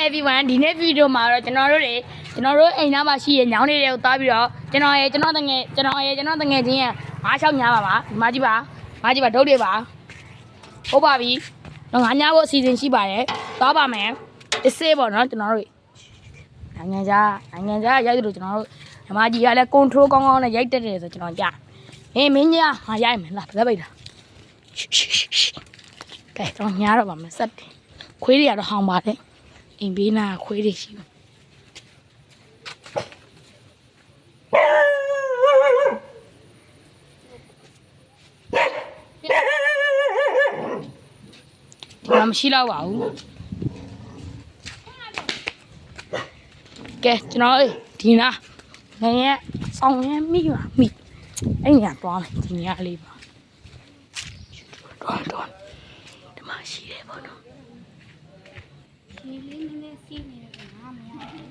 everyone ဒီနေ့ဗီဒီယိုမှာတော့ကျွန်တော်တို့အိမ်သားမှာရှိရညောင်းနေတဲ့ကိုသွားပြီးတော့ကျွန်တော်တငယ်ချင်းရ96ညာပါဒီမှာကြည့်ပါဒုတ်တွေပါဟုတ်ပါပြီတော့ငါညာဖို့အစီအစဉ်ရှိပါတယ်သွားပါမယ်အစ်စေးပေါ့နော်ကျွန်တော်တို့နိုင်ငံခြားရိုက်တယ်လို့ကျွန်တော်တို့ဓမ္မကြီးကလည်း control ကောင်းကောင်းနဲ့ရိုက်တတ်တယ်ဆိုကျွန်တော်ကြားမင်းကြီးငါရိုက်မယ်လားလက်ပိတ်တာကဲတော့ညာတော့ပါမယ်ဆက်တယ်ခွေးတွေကတော့ဟောင်းပါတယ်အိမ်ဘေးနာခွေးတွေရှိဘူးဒီမှာမရှိတော့ပါဘူးကဲကျွန်တော်ဒီနာငယ်ရဲ့ဆောင်ရမ်းမိအဲ့နေရာသွားမယ်ဒီနေရာလေးပါတော့ဒီမှာရှိတယ်ပေါ့နော်ဒီလေးနည်းနည်းစီးနေတယ်ငါမရဘူး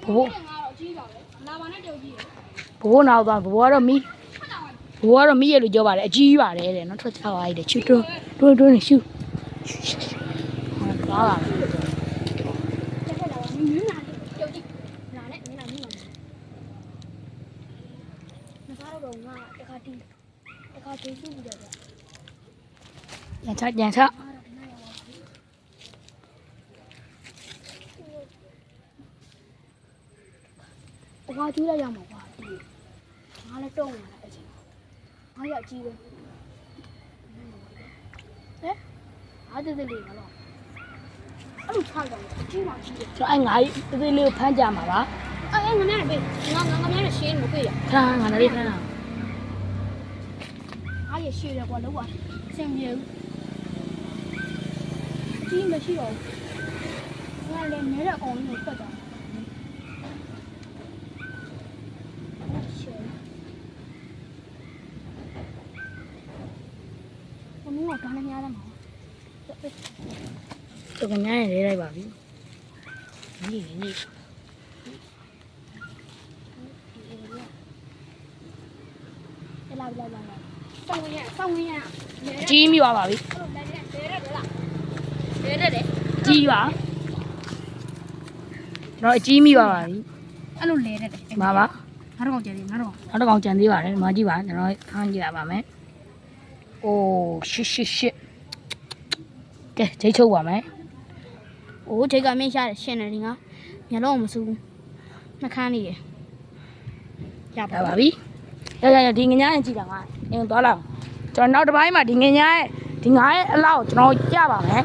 ဘိုးနောက်သွားဘိုးကတော့မီးရလို့ပြောပါတယ်အကြီးပါတယ်တဲ့နော်ထွက်ချသွားလိုက်တယ်ချူတွန်းနေရှူသွားပါရန်ချ我就在养毛花地，拿来种了而且，还有鸡的，哎，还在这里了，俺们看到了，鸡嘛鸡的，就俺这里有潘家嘛吧？哎，俺那边，俺那谁不会呀？看俺那里看啊，俺也学了过了我，先别，鸡没学了，俺连没得工没得着。我刚才家的毛，这个伢也来吧？你，来，上回呀，鸡米娃娃呗，鸡娃，然后鸡米娃娃呗，俺都来了的，妈妈，哪都讲真的吧？妈鸡娃，然后看起来吧没。哦，是，给这抽我没？哦，这个没下来，现在你看，你老么熟？那看你，呀，爸爸比，呀，听人家人讲啊，因为多了，就闹着摆嘛，听人家，听俺老，就闹家吧没？